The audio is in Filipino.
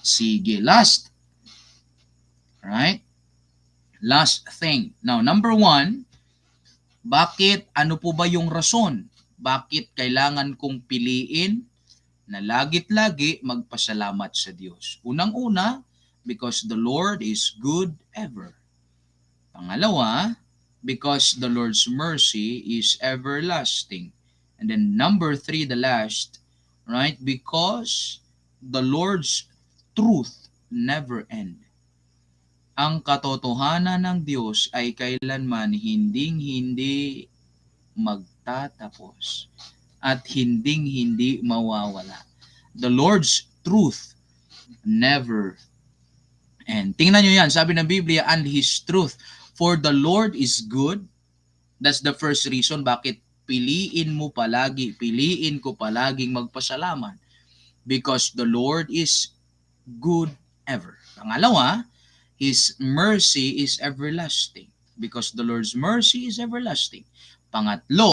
Sige, last. Right? Last thing. Now, number 1, bakit, ano po ba yung rason? Bakit kailangan kong piliin na lagit-lagi magpasalamat sa Diyos? Unang-una, because the Lord is good ever. Pangalawa, because the Lord's mercy is everlasting. And then number 3, the last, right? Because the Lord's truth never end. Ang katotohanan ng Diyos ay kailanman hinding-hindi magtatapos at hinding-hindi mawawala. The Lord's truth never end. Tingnan nyo yan, sabi ng Biblia, and His truth. For the Lord is good. That's the first reason bakit piliin ko palaging magpasalamat. Because the Lord is good ever. Pangalawa, His mercy is everlasting. Because the Lord's mercy is everlasting. Pangatlo,